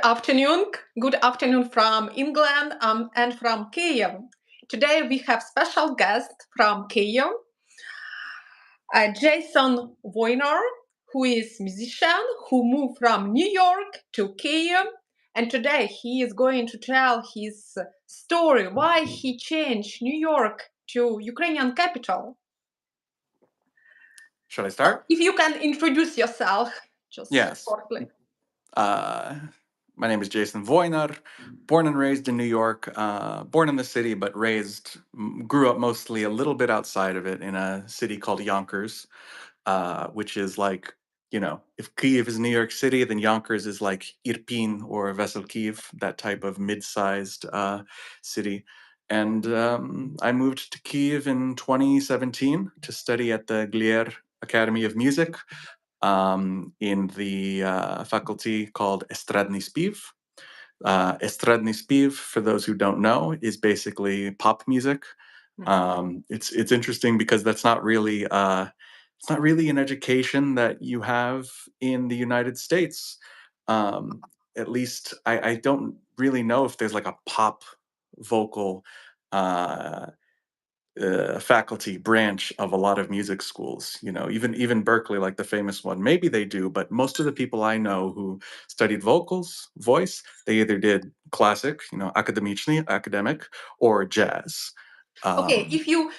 afternoon. Good afternoon from England and from Kyiv. Today we have special guest from Kyiv, Jason Wojnar, who is musician who moved from New York to Kyiv, and today he is going to tell his story why he changed New York to Ukrainian capital. Should I start? If you can introduce yourself, just Yes. shortly. My name is Jason Wojnar, born and raised in New York, born in the city, but grew up mostly a little bit outside of it in a city called Yonkers, which is like, if Kyiv is New York City, then Yonkers is like Irpin or Kyiv, that type of mid-sized city. And I moved to Kyiv in 2017 to study at the Glier Academy of Music, in the faculty called Estradny Spiv. Estradny Spiv, for those who don't know, is basically pop music. It's interesting because it's not really an education that you have in the United States. At least I don't really know if there's like a pop vocal faculty branch of a lot of music schools. Even Berkeley, like the famous one, maybe they do, but most of the people I know who studied voice, they either did classic, academic, or jazz. Okay, if you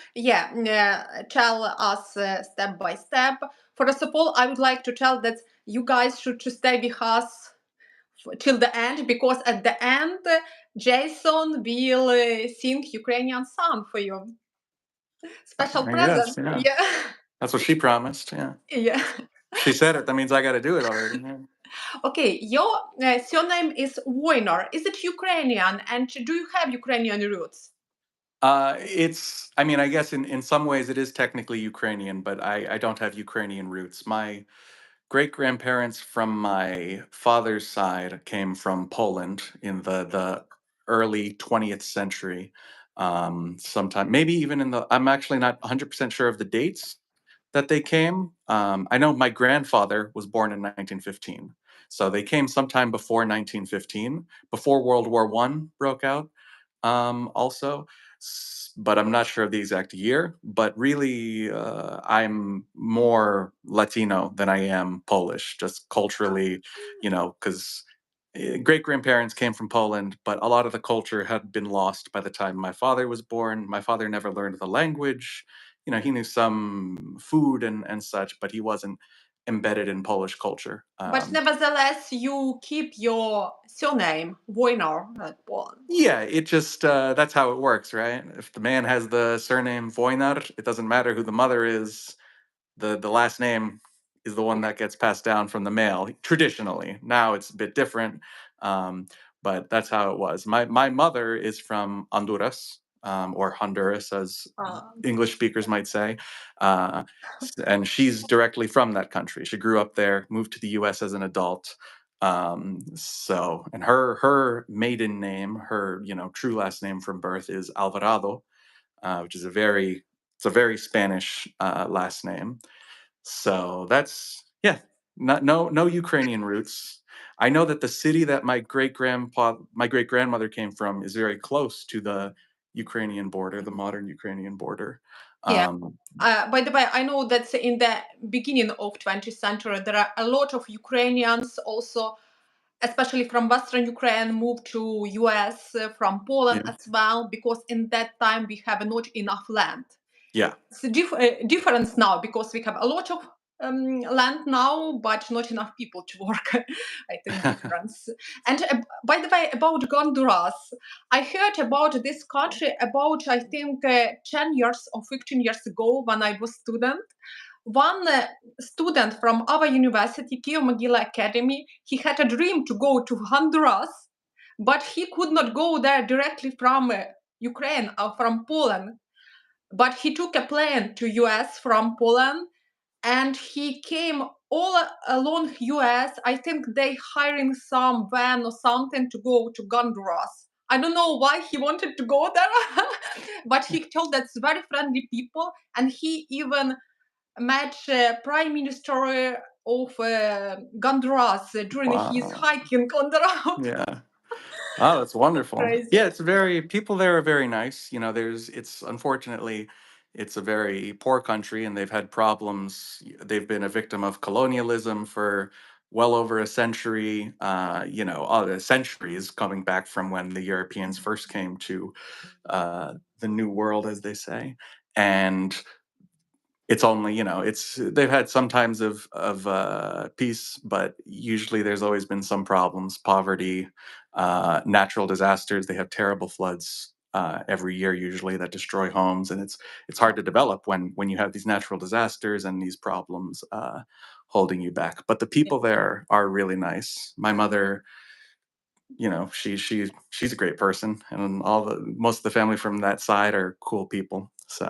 tell us step by step. First of all, I would like to tell that you guys should to stay with us till the end, because at the end Jason will sing Ukrainian song for you. Special Yes, present. yeah. Yeah. That's what she promised. Yeah. Yeah. She said it. That means I got to do it already. Yeah. Okay, your surname is Wojnar. Is it Ukrainian? And do you have Ukrainian roots? I guess in some ways it is technically Ukrainian, but I don't have Ukrainian roots. My great grandparents from my father's side came from Poland in the early 20th century. Sometime, maybe even I'm actually not 100% sure of the dates that they came. I know my grandfather was born in 1915. So they came sometime before 1915, before World War I broke out, also. But I'm not sure of the exact year. But really, I'm more Latino than I am Polish, just culturally, because great grandparents came from Poland, but a lot of the culture had been lost by the time my father was born. My father never learned the language. He knew some food and such, but he wasn't embedded in Polish culture. But nevertheless, you keep your surname, Wojnar. Yeah, it just that's how it works, right? If the man has the surname Wojnar, it doesn't matter who the mother is. The last name is the one that gets passed down from the male traditionally. Now it's a bit different, but that's how it was. My mother is from Honduras, or Honduras, as English speakers might say, and she's directly from that country. She grew up there, moved to the U.S. as an adult. And her maiden name, her true last name from birth, is Alvarado, which is it's a very Spanish last name. So that's no Ukrainian roots. I know that the city that my great grandmother came from is very close to the Ukrainian border, the modern Ukrainian border. Yeah. By the way, I know that in the beginning of 20th century, there are a lot of Ukrainians also, especially from Western Ukraine, moved to US from Poland as well, because in that time we have not enough land. Yeah. It's a difference now, because we have a lot of land now, but not enough people to work. I think difference. And by the way, about Honduras, I heard about this country about, I think, 10 years or 15 years ago when I was student. One student from our university, Kyiv Academy, he had a dream to go to Honduras, but he could not go there directly from Ukraine or from Poland. But he took a plane to US from Poland, and he came all along US. I think they hiring some van or something to go to Honduras. I don't know why he wanted to go there, but he told that's very friendly people, and he even met Prime Minister of Gonduras during his Wow. hiking on the road. Yeah. Oh, that's wonderful. Crazy. Yeah, it's very people there are very nice. You know, it's unfortunately it's a very poor country and they've had problems. They've been a victim of colonialism for well over a century. Centuries coming back from when the Europeans first came to the New World, as they say, and it's only it's they've had some times of peace, but usually there's always been some problems, poverty, natural disasters. They have terrible floods every year usually that destroy homes, and it's hard to develop when you have these natural disasters and these problems holding you back. But the Yeah. people there are really nice. My mother, she's a great person, and most of the family from that side are cool people. So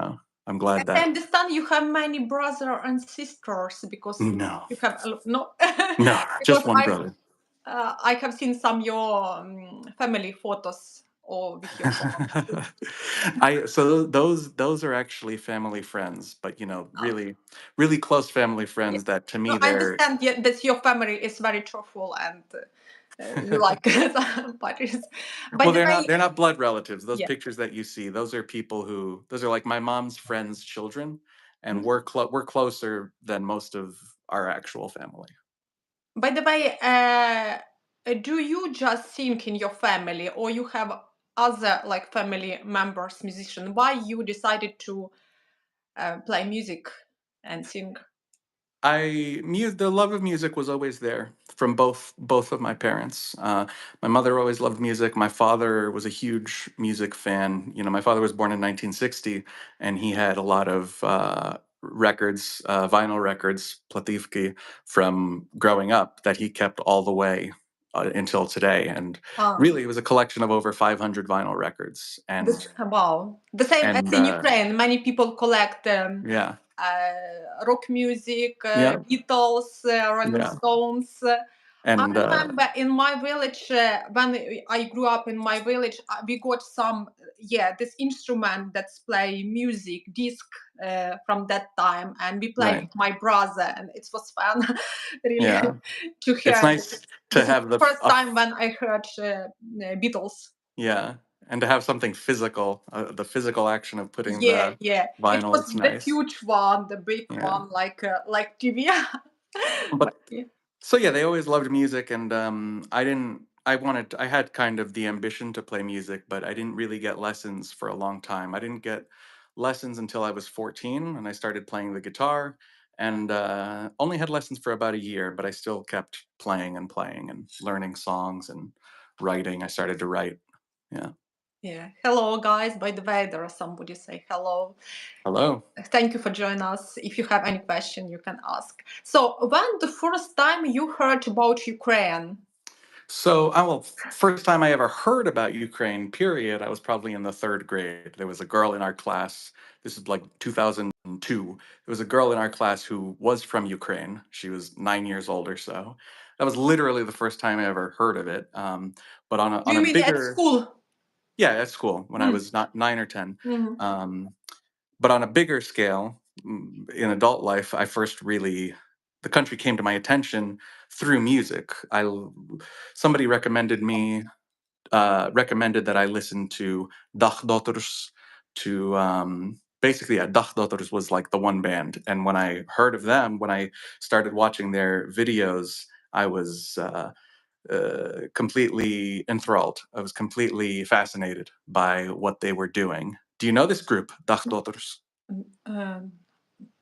I'm glad I that. understand you have many brothers and sisters because No. you have no No, because just one brother. I have seen some your family photos or with your mom. I so those are actually family friends, but really really close family Yeah. friends that to No, me I they're understand that your family is very truthful and you like some parties. By well, the way, they're not blood relatives. Those yeah. pictures that you see, those are like my mom's friends' children, and Mhm. we're closer than most of our actual family. By the way, do you just sing in your family or you have other like family members, musician? Why you decided to play music and sing? The love of music was always there from both of my parents. My mother always loved music. My father was a huge music fan. My father was born in 1960, and he had a lot of records, vinyl records, plativki, from growing up that he kept all the way until today. And Ah, really, it was a collection of over 500 vinyl records. And this wow. The same as and in Ukraine. Many people collect yeah, rock music, yeah, Beatles, Rolling yeah, Stones. I and remember in my village, when I grew up in my village, we got some, yeah, this instrument that's play music disc from that time, and we play right, with my brother, and it was fun, really, yeah. to It's hear this. nice to This is have the first time when I heard Beatles. yeah, and to have something physical, the physical action of putting Yeah, the yeah. It vinyl. was It's the nice. huge one, the big Yeah, one, like TV. But but yeah. so yeah, they always loved music, and I didn't. I had kind of the ambition to play music, but I didn't really get lessons for a long time. I didn't get lessons until I was 14, and I started playing the guitar, and only had lessons for about a year, but I still kept playing and learning songs and writing. I started to write. Yeah. Yeah. Hello, guys. By the way, there is somebody say hello. Hello. Thank you for joining us. If you have any question, you can ask. So, when the first time you heard about Ukraine? So, first time I ever heard about Ukraine, period, I was probably in the third grade. There was a girl in our class. This is like 2002. There was a girl in our class who was from Ukraine. She was 9 years old or so. That was literally the first time I ever heard of it. But Do on you a mean at bigger, school? yeah, at school when I Mm. was not 9 or 10. Mhm. Um, but on a bigger scale, in adult life, the country came to my attention through music. Somebody recommended that I listen to Dagdotters, to basically, yeah, Dagdotters was like the one band. And when I heard of them, when I started watching their videos, I was completely enthralled. I was completely fascinated by what they were doing. Do you know this group, Dagdotters? Uh,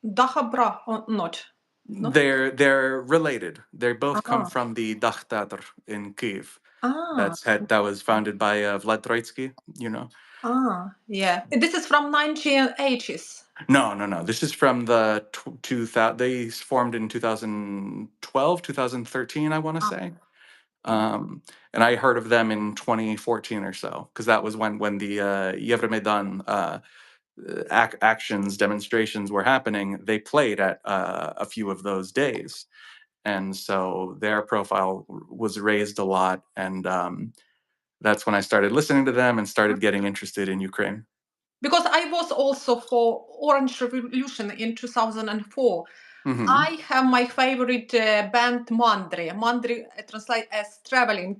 Daha or not? No? They're related. They both come Ah, from the Dach Teatr in Kyiv. ah, That was founded by Vlad Troitsky. You know. yeah. This is from 1980s. No, no, no. This is from the 2000. They formed in 2012, 2013, I want to Ah, say. yeah. Um, and I heard of them in 2014 or so, because that was when the Euromaidan actions demonstrations were happening. They played at a few of those days, and so their profile was raised a lot, and that's when I started listening to them and started getting interested in Ukraine. Because I was also for Orange Revolution in 2004. Mm-hmm. I have my favorite band Mandri. Mandri translate as traveling.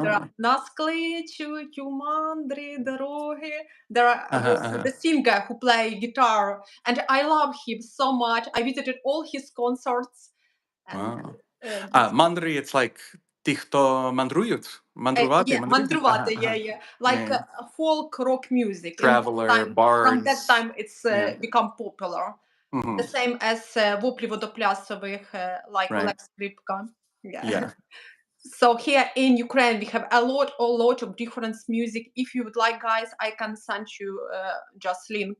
There are Oh. Nasklичу, Mandri, дороги. There Uh-huh, was uh-huh. the singer who play guitar, and I love him so much. I visited all his concerts, and Wow. this Mandri, it's like ті, хто мандрують, мандрувати, yeah, мандрівник. Ага, Mandruvate, yeah, ага. yeah, Yeah, like yeah. folk rock music. In that Traveler, time, from that bards. time, it's Yeah. become popular. The Mm-hmm. same as воплі водоплясових, like Right. Oleg Skripka. Yeah. Yeah. So here in Ukraine, we have a lot of different music. If you would like, guys, I can send you just link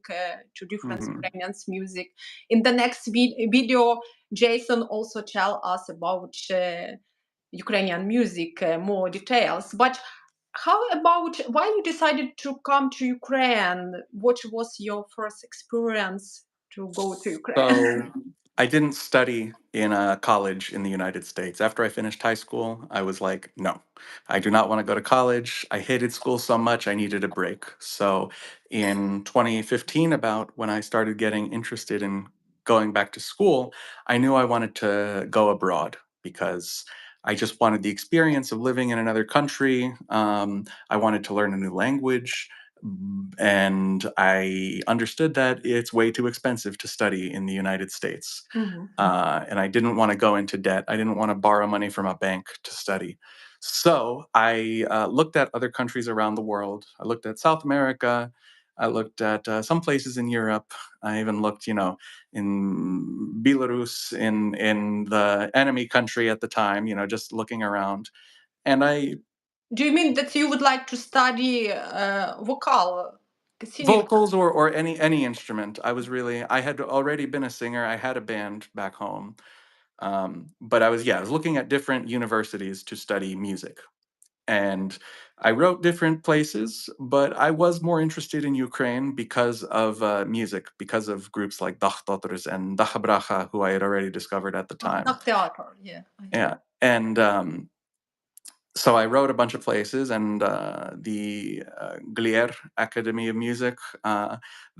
to different Mm-hmm. Ukrainian music. In the next video, Jason also tell us about Ukrainian music, more details. But how about why you decided to come to Ukraine? What was your first experience to go to Ukraine? So I didn't study in a college in the United States. After I finished high school, I was like, no, I do not want to go to college. I hated school so much, I needed a break. So in 2015, about when I started getting interested in going back to school, I knew I wanted to go abroad because I just wanted the experience of living in another country. I wanted to learn a new language. And I understood that it's way too expensive to study in the United States. Mhm. And I didn't want to go into debt. I didn't want to borrow money from a bank to study. So I looked at other countries around the world. I looked at South America. I looked at some places in Europe. I even looked, in Belarus, in the enemy country at the time, just looking around. And I Do you mean that you would like to study vocal, singing? vocals or any instrument. I had already been a singer. I had a band back home. But I was looking at different universities to study music. And I wrote different places, but I was more interested in Ukraine because of music, because of groups like Dachtoters and Dachabracha, who I had already discovered at the time. Not theater, yeah. Yeah. And so I wrote a bunch of places, and the Glier Academy of Music,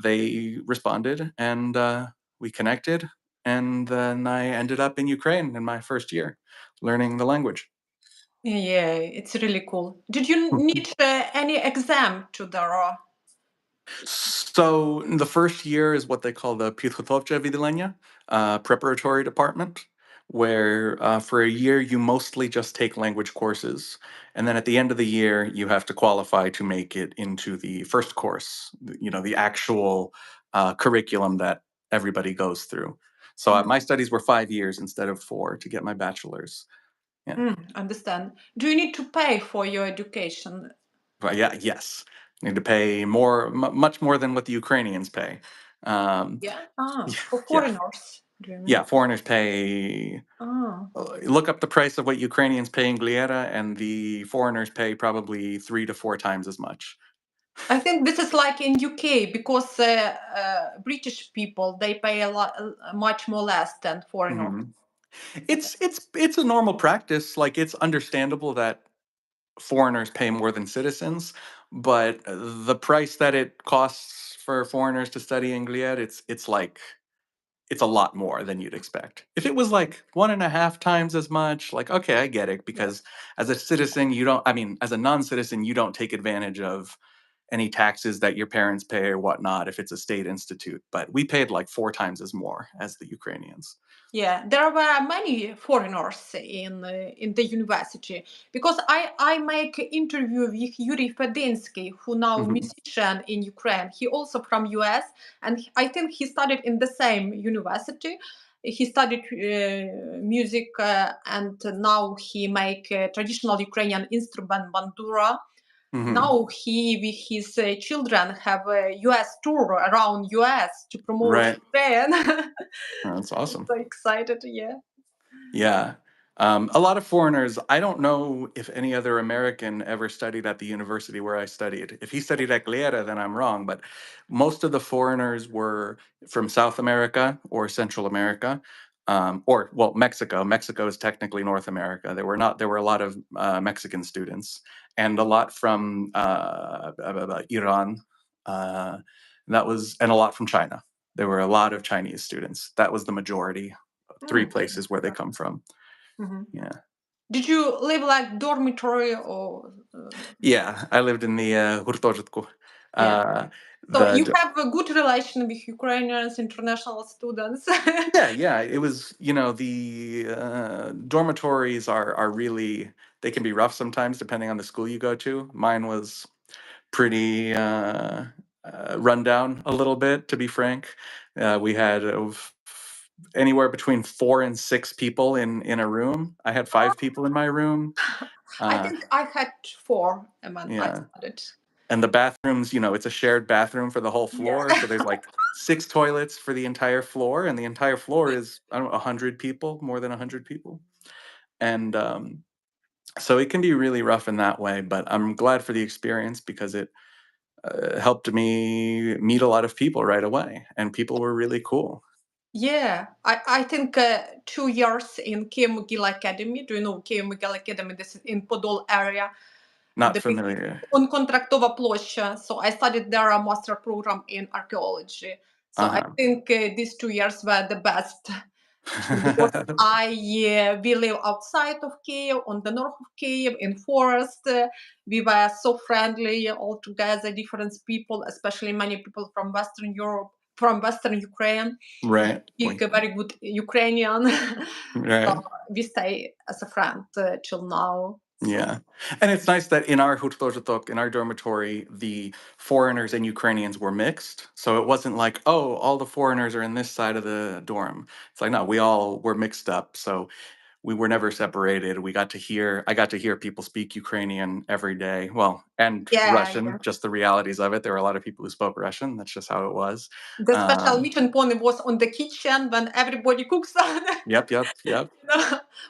they responded, and we connected, and then I ended up in Ukraine in my first year, learning the language. Yeah, it's really cool. Did you need any exam to the So the first year is what they call the Підготовче відділення, preparatory department, where for a year you mostly just take language courses, and then at the end of the year you have to qualify to make it into the first course, the actual curriculum that everybody goes through. So my studies were 5 years instead of 4 to get my bachelor's. Yeah, understand? Do you need to pay for your education? but yeah, yes, need to pay more, much more than what the Ukrainians pay. Um, Yeah. Yeah, For yeah, foreigners, do you mean? yeah. Foreigners pay. Ah. Look up the price of what Ukrainians pay in Gliera, and the foreigners pay probably 3 to 4 times as much. I think this is like in UK because British people they pay a lot, much more less than foreigners. Hmm. It's a normal practice. Like it's understandable that foreigners pay more than citizens, but the price that it costs for foreigners to study in Gliera, it's a lot more than you'd expect. If it was like 1.5 times as much, like, okay, I get it, Yeah. because as a citizen, I mean, as a non citizen, you don't take advantage of any taxes that your parents pay or whatnot if it's a state institute. But we paid like 4 times as more as the Ukrainians. Yeah, there were many foreigners in the university because I make interview with Yuri Fedinsky, who now Hmm. musician in Ukraine. He also from US, and I think he studied in the same university. He studied music, and now he make traditional Ukrainian instrument bandura. Hmm. Now he with his children have a US tour around US to promote Right. Ukraine. That's awesome. So excited, yeah. Yeah. A lot of foreigners, I don't know if any other American ever studied at the university where I studied. If he studied at Gliera, then I'm wrong. But most of the foreigners were from South America or Central America, or, well, Mexico. Mexico is technically North America. There were a lot of Mexican students, and a lot from Iran. And a lot from China. There were a lot of Chinese students. That was the majority. Three Yeah. places where they come from. Mhm. Yeah. Did you live like dormitory or Yeah, I lived in the Hurtojitku. yeah? Uh, So the you have a good relation with Ukrainians, international students. Yeah, yeah. It was, the dormitories are really, they can be rough sometimes depending on the school you go to. Mine was pretty run down a little bit, to be frank. We had anywhere between 4 and 6 people in a room. I had 5 people in my room. I Uh, think I had four when I yeah. started. And the bathrooms, it's a shared bathroom for the whole Yeah. floor. So there's like 6 toilets for the entire floor, and the entire floor is, I don't know, 100 people, more than 100 people. And so it can be really rough in that way, but I'm glad for the experience because it helped me meet a lot of people right away, and people were really cool. Yeah, I think 2 years in Kyiv Academy. Do you know Kyiv Academy? This is in Podol area. Not The big familiar. Контрактова площа. So I studied there a master program in archaeology. So I Uh think these 2 years were the best because huh. we live outside of Kyiv, on the north of Kyiv, in forest. We were so friendly all together, different people, especially many people from Western Europe, from Western Ukraine, Right. speak a very good Ukrainian. So Right. we stay as a friend till now. So Yeah. And it's nice that in our Hurtojotok, in our dormitory, the foreigners and Ukrainians were mixed. So it wasn't like, oh, all the foreigners are in this side of the dorm. It's like, no, we all were mixed up. So we were never separated. I got to hear people speak Ukrainian every day. Well, and yeah, Russian, yeah. just the realities of it. There were a lot of people who spoke Russian. That's just how it was. The special Um, meeting point was on the kitchen when everybody cooks yep, yep, yep.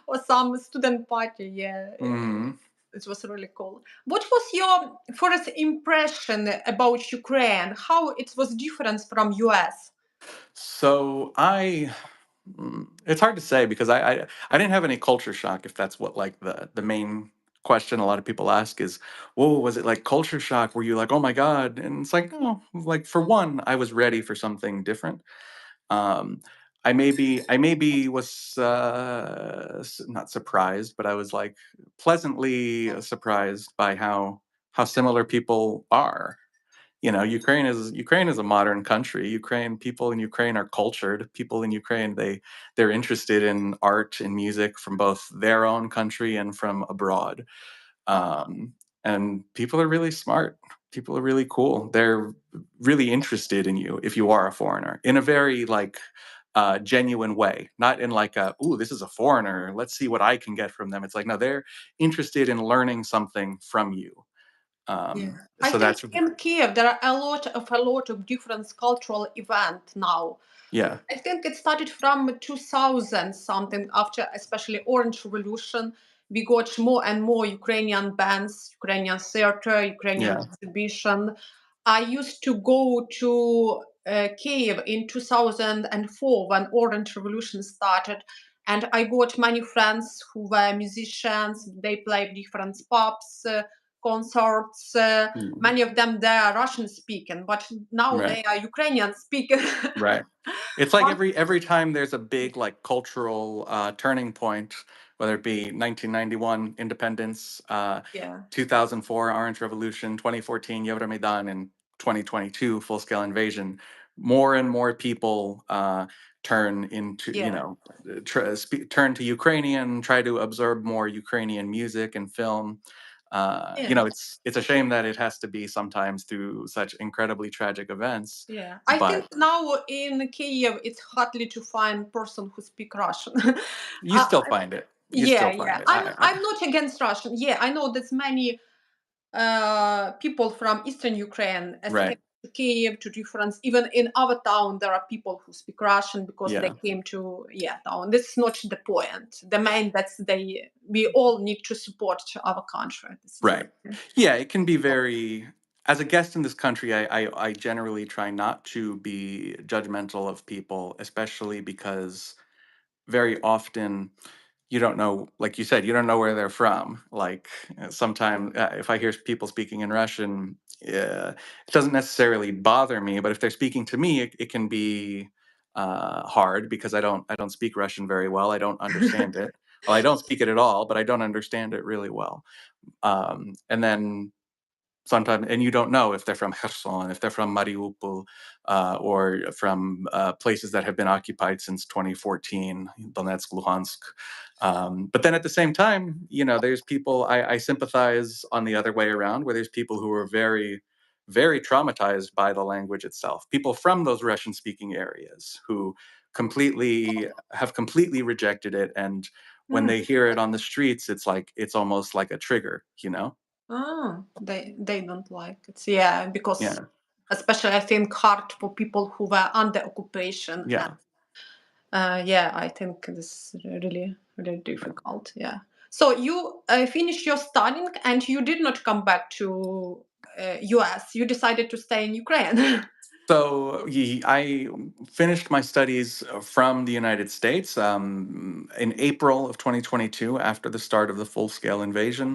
or some student party. Yeah, Hmm. it was really cool. What was your first impression about Ukraine? How it was different from US? So it's hard to say because I didn't have any culture shock. If that's what like the main question a lot of people ask is, whoa, was it like culture shock? Were you like, oh my god? And it's like, oh, like for one, I was ready for something different. Um, I maybe was not surprised, but I was like pleasantly surprised by how similar people are. Ukraine is a modern country. Ukraine People in Ukraine are cultured. People in Ukraine, they're interested in art and music from both their own country and from abroad. Um, and people are really smart. People are really cool. They're really interested in you if you are a foreigner in a very like genuine way, not in like a, ooh, this is a foreigner. Let's see what I can get from them. It's like, no, they're interested in learning something from you. Yeah. I So think that's in Kiev there are a lot of different cultural events now. yeah, I think it started from 2000 something after especially Orange Revolution. We got more and more Ukrainian bands, Ukrainian theater, Ukrainian yeah. exhibition. I used to go to Kiev in 2004 when Orange Revolution started, and I got many friends who were musicians. They played different pubs, concerts. Mm, Many of them they are Russian speaking, but now right, they are Ukrainian speaking. right. It's like One, every time there's a big like cultural turning point, whether it be 1991 independence, yeah, 2004 Orange Revolution, 2014 Euromaidan, and 2022 full scale invasion. More and more people turn into yeah, turn to Ukrainian, try to absorb more Ukrainian music and film. yeah, It's a shame that it has to be sometimes through such incredibly tragic events, yeah. I think but now in Kiev it's hardly to find person who speak Russian. you uh, still find it. You yeah, still yeah. find it. I'm not against Russian. Yeah, I know there's many people from Eastern Ukraine Right. escaped to Kiev to different. Even in our town, there are people who speak Russian because they Yeah. came to town. This is not the point. The main that's we all need to support our country. This is Right. Yeah, it can be very. As a guest in this country, I generally try not to be judgmental of people, especially because very often you don't know, like you said, you don't know where they're from. Like sometimes, if I hear people speaking in Russian, it doesn't necessarily bother me. But if they're speaking to me, it can be hard because I don't speak Russian very well. I don't understand it. Well, I don't speak it at all, but I don't understand it really well. And then sometimes, and you don't know if they're from Kherson, if they're from Mariupol, or from places that have been occupied since 2014, Donetsk, Luhansk. But then at the same time, there's people I sympathize on the other way around, where there's people who are very, very traumatized by the language itself. People from those Russian-speaking areas who completely rejected it, and when Mm. they hear it on the streets, it's almost like a trigger, They don't like it. Yeah, because Yeah. especially I think hard for people who were under occupation. And Yeah. yeah, I think this is really really difficult. Yeah. So you finished your studying and you did not come back to US. You decided to stay in Ukraine. So I finished my studies from the United States in April of 2022. After the start of the full-scale invasion,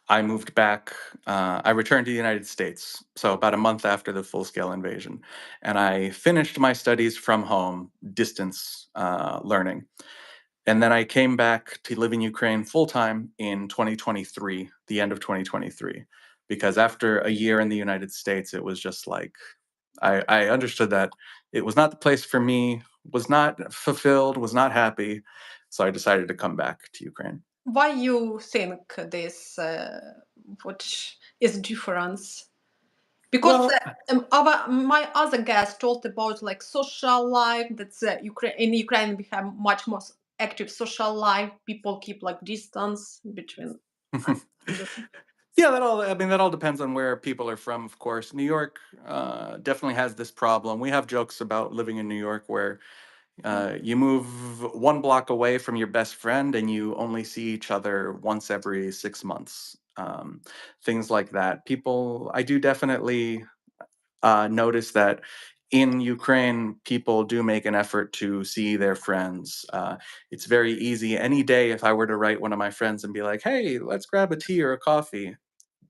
I moved back. I returned to the United States. So about a month after the full-scale invasion, and I finished my studies from home, distance learning. And then I came back to live in Ukraine full time in 2023, the end of 2023, because after a year in the United States, it was just like I understood that it was not the place for me, was not fulfilled, was not happy. So I decided to come back to Ukraine. Why you think this? What is difference? Because Well, my other guest talked about like social life. That's in Ukraine we have much more active social life. People keep like distance between. uh, the- yeah, that all depends on where people are from, of course. New York definitely has this problem. We have jokes about living in New York where you move one block away from your best friend and you only see each other once every 6 months. Things like that. I do definitely notice that in Ukraine, people do make an effort to see their friends. It's very easy. Any day, if I were to write one of my friends and be like, hey, let's grab a tea or a coffee,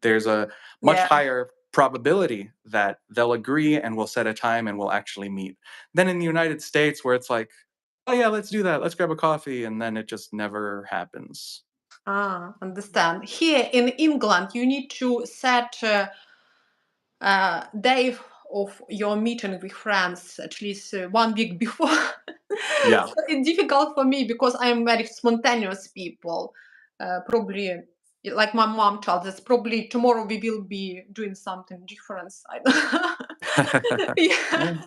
there's a much yeah. higher probability that they'll agree and we'll set a time and we'll actually meet. Than in the United States, where it's like, oh, yeah, let's do that. Let's grab a coffee. And then it just never happens. Understand. Here in England, you need to set day of your meeting with friends at least 1 week before. Yeah. So it's difficult for me because I am very spontaneous people. Probably, like my mom told us, probably tomorrow we will be doing something different. I don't. Yeah. Yeah.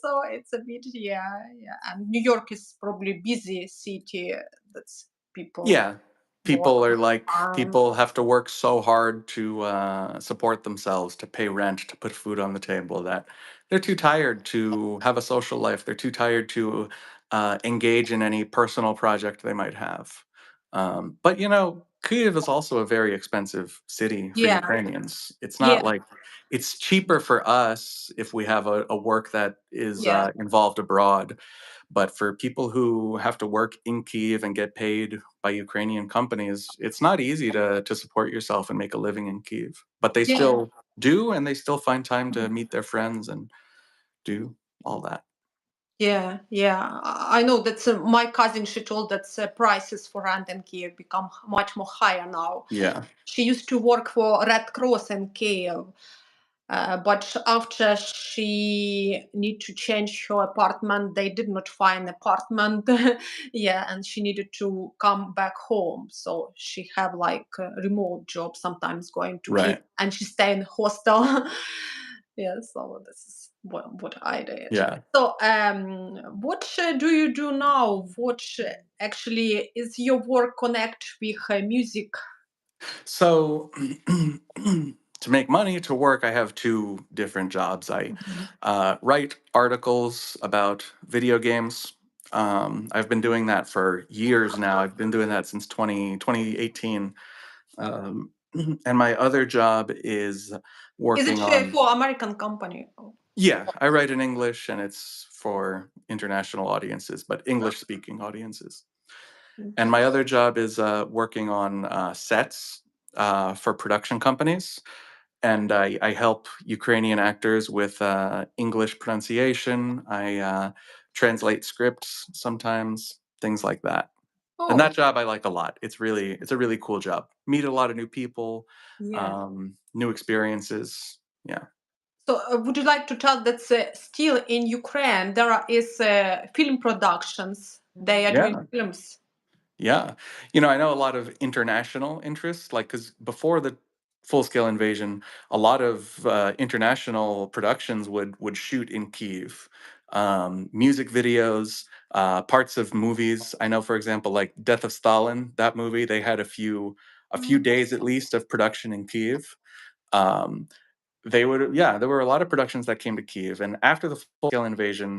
So it's a bit, yeah, yeah. And New York is probably busy city. That's people Yeah. work People are all like, the time. people have to work so hard to support themselves, to pay rent, to put food on the table, that they're too tired to have a social life. They're too tired to engage in any personal project they might have. But Kyiv is also a very expensive city for Yeah, Ukrainians. It's yeah, not like it's cheaper for us if we have a work that is yeah, involved abroad. But for people who have to work in Kyiv and get paid by Ukrainian companies, it's not easy to support yourself and make a living in Kyiv. But they yeah. still do, and they still find time to meet their friends and do all that. Yeah, yeah. I know that my cousin, she told that prices for rent in Kiev become much more higher now. Yeah. She used to work for Red Cross in Kiev, but after she need to change her apartment, they did not find apartment. Yeah, and she needed to come back home. So she have like a remote job, sometimes going to Kiev, Right. and she stay in hostel. Yeah, so this is what I did. Yeah. So, what do you do now? What actually is your work connect with music? So to make money to work, I have two different jobs. I Mhm. write articles about video games. I've been doing that for years now. I've been doing that since 2018. Um, and my other job is Is working it on, for American company? Oh, yeah, I write in English and it's for international audiences, but English speaking audiences. Mm. And my other job is working on sets for production companies. And I help Ukrainian actors with English pronunciation. I translate scripts sometimes, things like that. And that Oh, job I like a lot. It's a really cool job. Meet a lot of new people, yeah. new experiences. Yeah. So, would you like to tell that still in Ukraine there is film productions? They are doing Yeah. films. Yeah. You know, I know a lot of international interests, like, because before the full scale invasion, a lot of international productions would shoot in Kyiv. Music videos, parts of movies. I know, for example, like Death of Stalin, that movie, they had a few Mm. days at least of production in Kyiv. Um, they would, yeah, there were a lot of productions that came to Kyiv, and after the full scale invasion,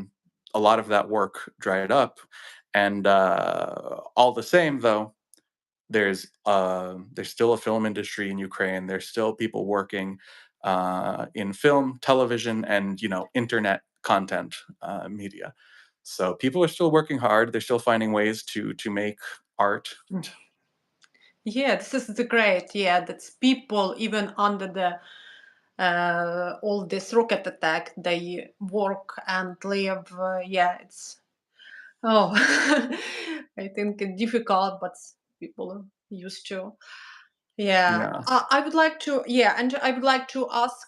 a lot of that work dried up. And all the same, though, there's still a film industry in Ukraine. There's still people working in film, television, and internet content media. So people are still working hard. They're still finding ways to make art. Yeah, this is the great. Yeah, that's people even under the all this rocket attack, they work and live. Yeah, it's oh, I think it's difficult, but people are used to. Yeah, Yeah. I would like to. Yeah, and I would like to ask,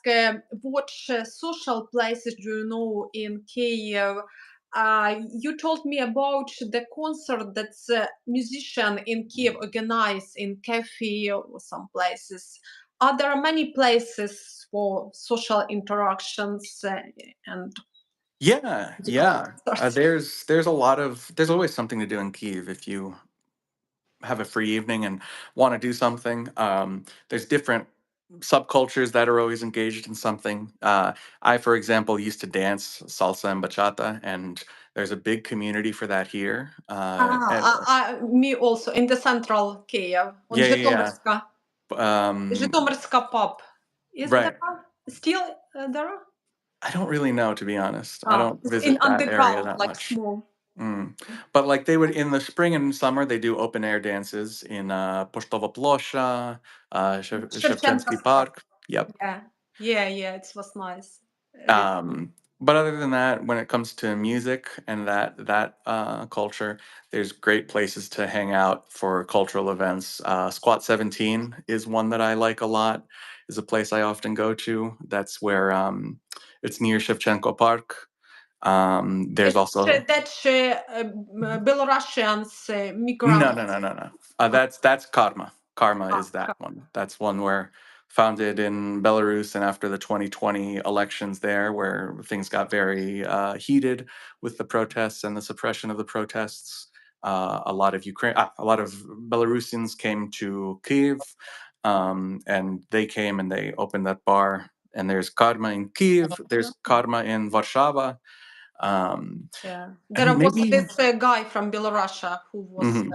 what social places do you know in Kiev? You told me about the concert that musician in Kiev organized in cafe or some places. Are there many places for social interactions and Yeah, musical yeah. concerts? There's always something to do in Kiev if you have a free evening and want to do something. There's different subcultures that are always engaged in something. I, for example, used to dance salsa and bachata, and there's a big community for that here. Me also in the central Kiev on Yeah, yeah, Zhytomyrska. yeah. Zhytomyrska pub. Is there Right. still there? I don't really know, to be honest. I don't It's in visit that area underground, that like much. small. Mm. But like they would in the spring and summer, they do open air dances in Poštova Plosha, Shevchenko Shevchensky Park. Park. Yep. Yeah, yeah. It was nice. Really. But other than that, when it comes to music and that culture, there's great places to hang out for cultural events. Squat 17 is one that I like a lot. Is a place I often go to. That's where it's near Shevchenko Park. There's also That's Belarusians no, no, migrants. no, no, no. That's Karma. Karma is that Ah, one. That's one where founded in Belarus and after the 2020 elections there, where things got very heated with the protests and the suppression of the protests. A lot of Belarusians came to Kyiv, and they came and they opened that bar. And there's Karma in Kyiv. There's Karma in Warsaw. Um, yeah. There and was maybe. this guy from Belarus who was Mhm,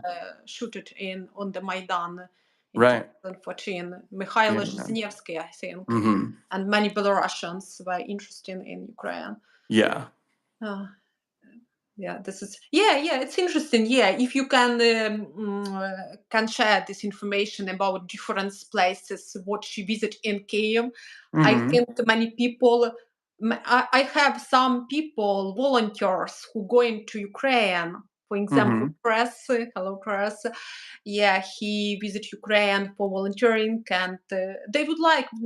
shooted in on the Maidan in right. 2014. Mikhail Yeah. Zhiznievsky, I think, Mhm. and many Belarusians were interested in Ukraine. Yeah. Uh, yeah, this is yeah. It's interesting. Yeah, if you can share this information about different places what you visit in Kiev, I Mhm. think many people. I have some people, volunteers, who go into Ukraine. For example, Mhm. Press, hello Press. Yeah, he visit Ukraine for volunteering, and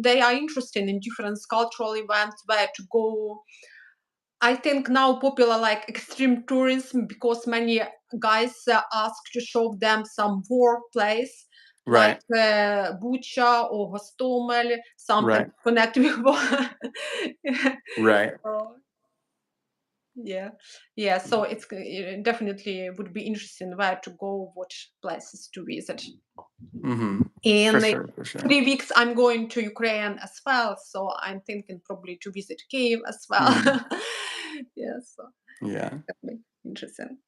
they are interested in different cultural events where to go. I think now popular like extreme tourism because many guys ask to show them some war place like Right. Bucha or Hostomel, something Right. connect with war. Right. So, yeah, yeah. So it's definitely would be interesting where to go, what places to visit. Mhm. For In sure, for sure. 3 weeks, I'm going to Ukraine as well, so I'm thinking probably to visit Kyiv as well. Mm. Yeah, so Yeah. that'd be interesting.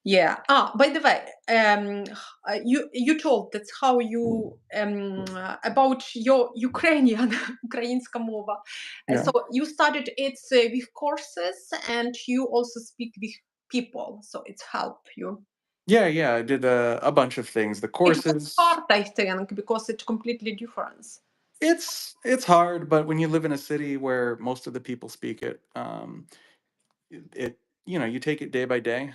Yeah. By the way, you told that's how you about your Ukrainian Українська мова. Yeah. So you started it with courses, and you also speak with people, so it's help you. Yeah, yeah, I did a bunch of things. The It was courses, hard, I think, because it's completely different. it's hard, but when you live in a city where most of the people speak it, it you know, you take it day by day,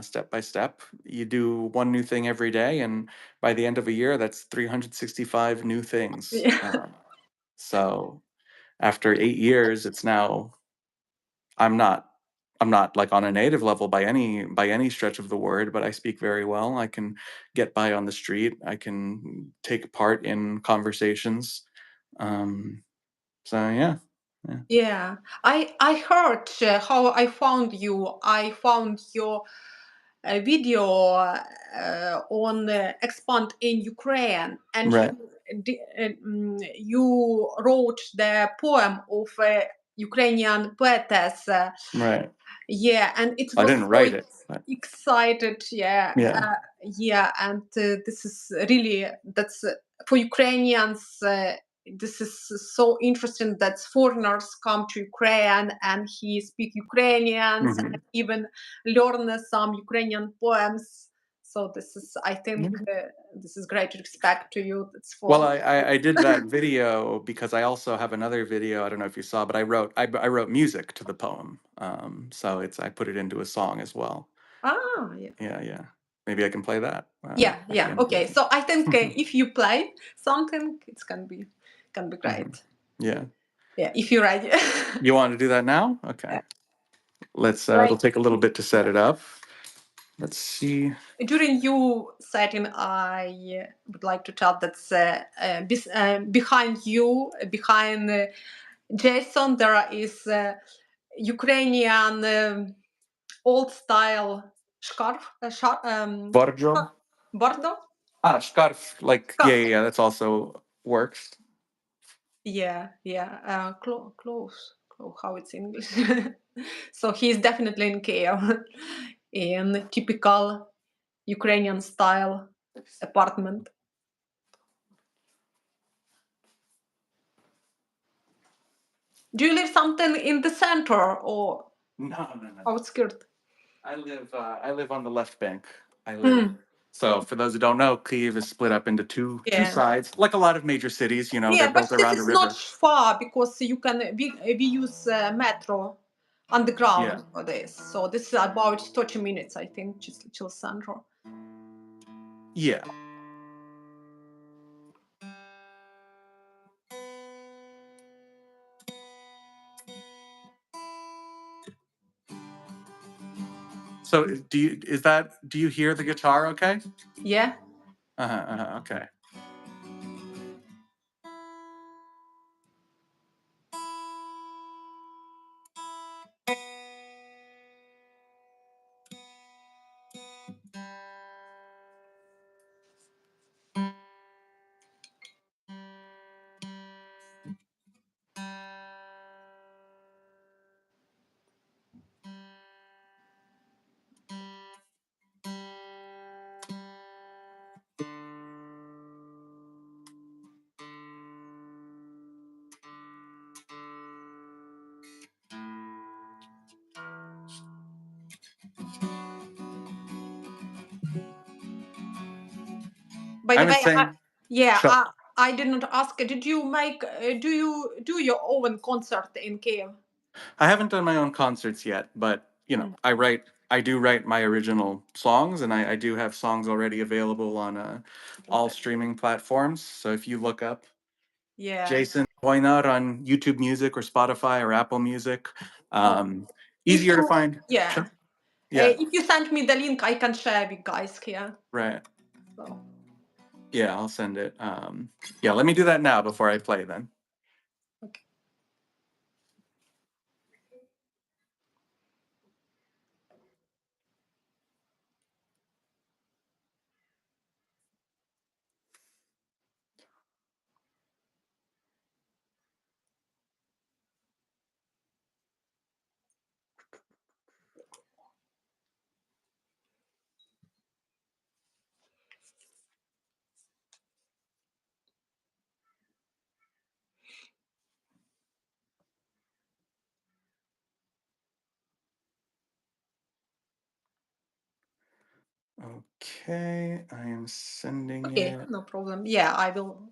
step by step. You do one new thing every day, and by the end of a year, that's 365 new things. Yeah. So after 8 years, it's now I'm not I'm not like on a native level by any stretch of the word, but I speak very well. I can get by on the street. I can take part in conversations. Um, so yeah, yeah, Yeah, I heard how I found you. I found your video on Expat in Ukraine, and right, you wrote the poem of a Ukrainian poetess. right. Yeah, and it I was didn't so write it, but excited. Yeah, yeah. yeah, and this is really that's for Ukrainians. This is so interesting that foreigners come to Ukraine and he speak Ukrainians and Hmm. even learn some Ukrainian poems. So this is, I think, this is great respect to you. That's Well, for I did that video because I also have another video. I don't know if you saw, but I wrote music to the poem. So it's I put it into a song as well. yeah. Yeah, yeah. Maybe I can play that Yeah, at the yeah. end of Okay. it. So I think if you play something, it's can be Hmm. great. Yeah. Yeah, if you're ready. You want to do that now? Okay. Let's. It'll Like take a little bit to set it up. Let's see. during you setting, I would like to tell that behind you, behind Jason, there is Ukrainian old style scarf, Borjo. bordo. Ah, scarf. Like yeah, Scarf. yeah, yeah. That's also works. Yeah, yeah. Close. How it's English? So he's definitely in Kiev, in typical Ukrainian style apartment. Do you live something in the center or No, no, no, no. outskirts? I live on the left bank. I live. Mm. So for those who don't know, Kyiv is split up into two Yeah. sides, like a lot of major cities. You know, they're Yeah, but built this around a is not river. far because you can we use metro Yeah. underground for this. So this is about 30 minutes, I think, just till central. Yeah. So do you hear the guitar okay? Yeah. Uh-huh, uh-huh, okay. By I the was way, saying, yeah, sure. I did not ask. Did you make? Do you do your own concert in Kiev? I haven't done my own concerts yet, but you know, Mm. I do write my original songs, and I do have songs already available on all streaming platforms. So if you look up Yeah. Jason Wojnar on YouTube Music or Spotify or Apple Music, Oh, um, if easier to you find. yeah, Sure. Yeah. if you send me the link, I can share with guys here. Right. So Yeah, I'll send it. Yeah, let me do that now before I play then. okay. Okay, I am sending Okay, it. no problem. Yeah, I will.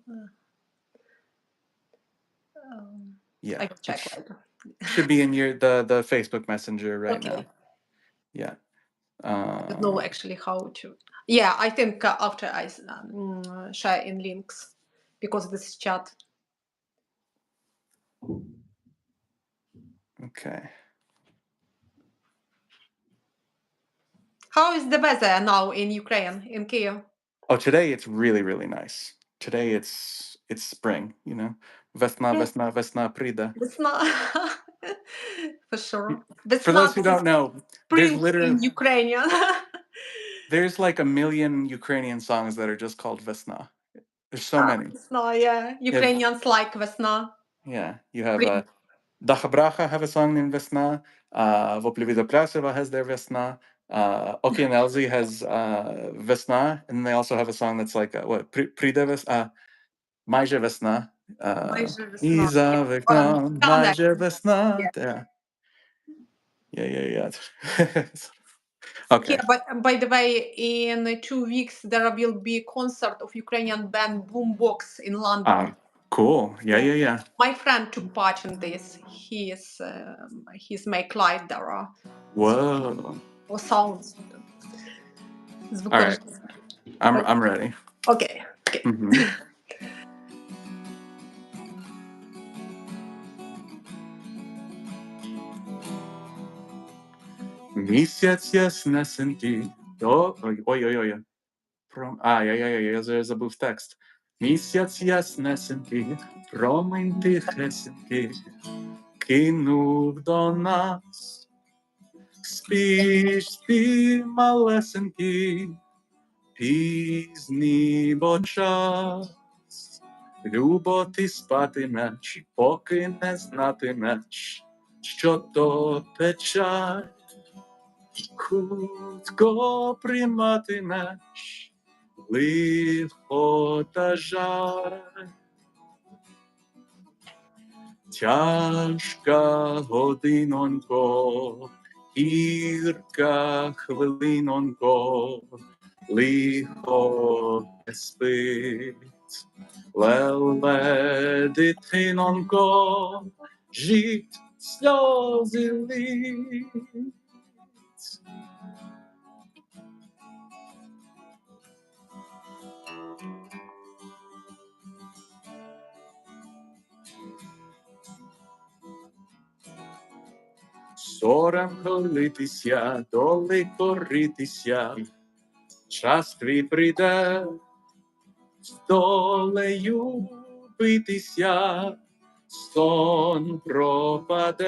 Yeah, I will check later. should be in the Facebook Messenger right now. Okay. Yeah. I don't know actually how to. Yeah, I think after I share in links because this is chat. Okay. How is the weather now in Ukraine, in Kyiv? Oh, today it's really, really nice. Today it's spring, you know. Vesna, Yeah, vesna, vesna prida. Весна. For sure. For Весна, those who this is don't know, there's spring literally in Ukrainian. there's like a million Ukrainian songs that are just called vesna. There's so many. Весна, yeah. You have, Ukrainians like Весна. you have Spring. Dachabracha have a song named Vesna. Voplivido Praseva has their Vesna. Oki and Elzy has Vesna, and they also have a song that's like what Prida Vesna, Majże Vesna. Майже весна. Iza Yeah. Vekna, Found Majże Vesna. yeah. Yeah. Okay. Yeah, but by the way, in 2 weeks there will be a concert of Ukrainian band Boombox in London. Cool. Yeah. Yeah. My friend took part in this. He's my client there. Whoa. Or sounds. All right. I'm ready. Okay. Mhm. Місяць яснесенький. Ой. Я забув текст. Місяць яснесенький, промінь тихесенький, кинув до нас. Спіш ти, малесенький, пізній бо час. Любо ти спатимеш, поки не знатимеш, що то печаль. Хутко прийматимеш лихо та жаль. Тяжка годинонько, гірка хвилинонько, лихо не спить. Леле, дитинонько, жить сльози лить. Сором колитися, доли коритися, час твій прийде, з долею битися, сон пропаде.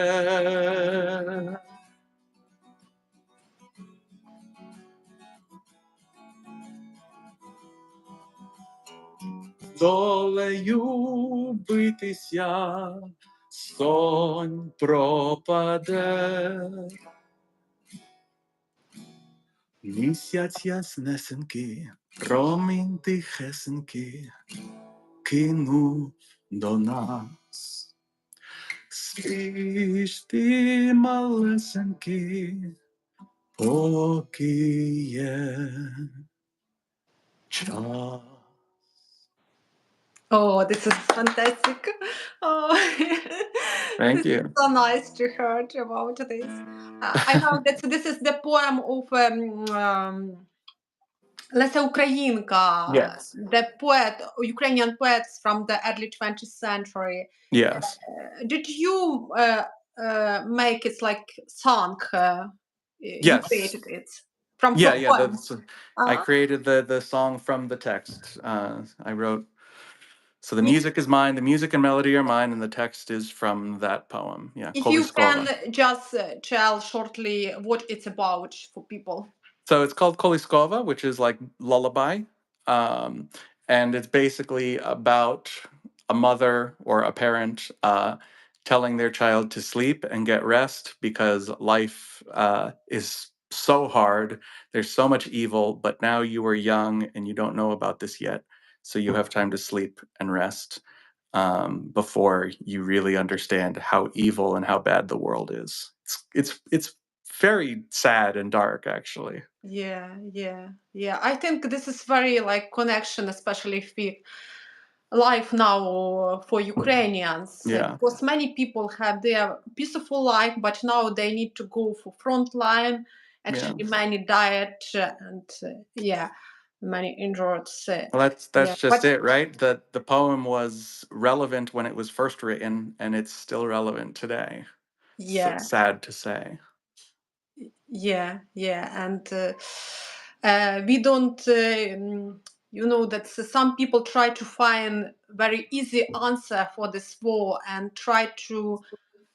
Долею битися, сон пропаде. Місяць яснесенький, промінь тихесенький, кинув до нас. Спіш ти, малесенький, поки є час. Oh, this is fantastic. Oh, Thank this is you. so nice to hear about this. I know that this is the poem of Lesa Ukrainka, Yes. the poet, Ukrainian poets from the early 20th century. Yes. Did you make it like song? You Yes. created it from Yeah. poem. I created the song from the text. I wrote. So the If music is mine. The music and melody are mine, and the text is from that poem. Yeah. if you Koliskova. can just tell shortly what it's about for people. So it's called Koliskova, which is like lullaby. And it's basically about a mother or a parent telling their child to sleep and get rest because life is so hard. There's so much evil, but now you are young and you don't know about this yet. So you have time to sleep and rest before you really understand how evil and how bad the world is. It's very sad and dark, actually. Yeah. I think this is very like connection, especially if we life now for Ukrainians, Yeah, because many people have their peaceful life, but now they need to go for front line. yeah. Actually, many died and many injured. Well, Yeah, that's just but it, right? The poem was relevant when it was first written, and it's still relevant today. yeah, Sad to say. yeah, and we don't. You know that some people try to find very easy answer for this war and try to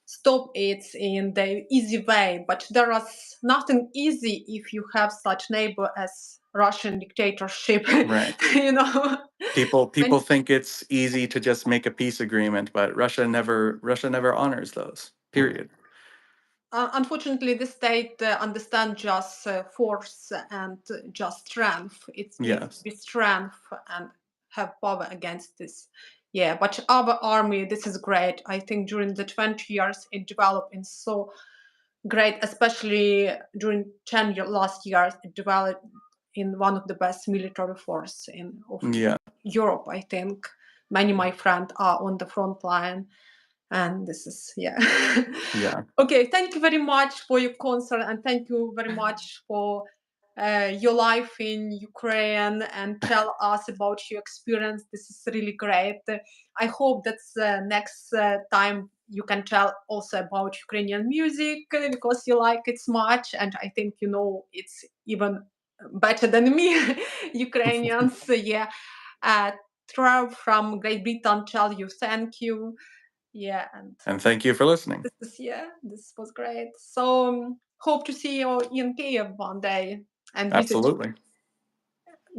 stop it in the easy way, but there is nothing easy if you have such neighbor as Russian dictatorship. Right. You know. People And think it's easy to just make a peace agreement, but Russia never honors those. Period. unfortunately the state understand just force and just strength. It needs to Yes. be strength and have power against this. Yeah, but our army, this is great. I think during the 20 years it developed in so great, especially during 10 last years, it developed in one of the best military force in of Yeah. Europe. I think many of my friends are on the front line, and this is Yeah. Okay, thank you very much for your concert, and thank you very much for your life in Ukraine and tell us about your experience. This is really great. I hope that next time you can tell also about Ukrainian music because you like it so much, and I think you know it's even better than me. Ukrainians, yeah. Uh, Trev from Great Britain tell you thank you. Yeah, and And thank you for listening. this was great. So hope to see you in Kyiv one day and visit Absolutely.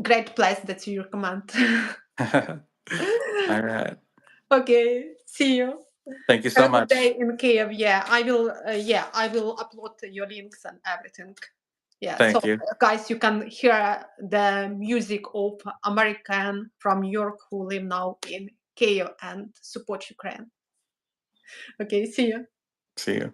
great place that you recommend. All right. Okay, see you. Thank you Have so a good much. day in Kyiv. Yeah, I will. I will upload your links and everything. Yeah, so Thank you. guys, you can hear the music of American from New York who live now in Kyiv and support Ukraine. Okay, see you. See you.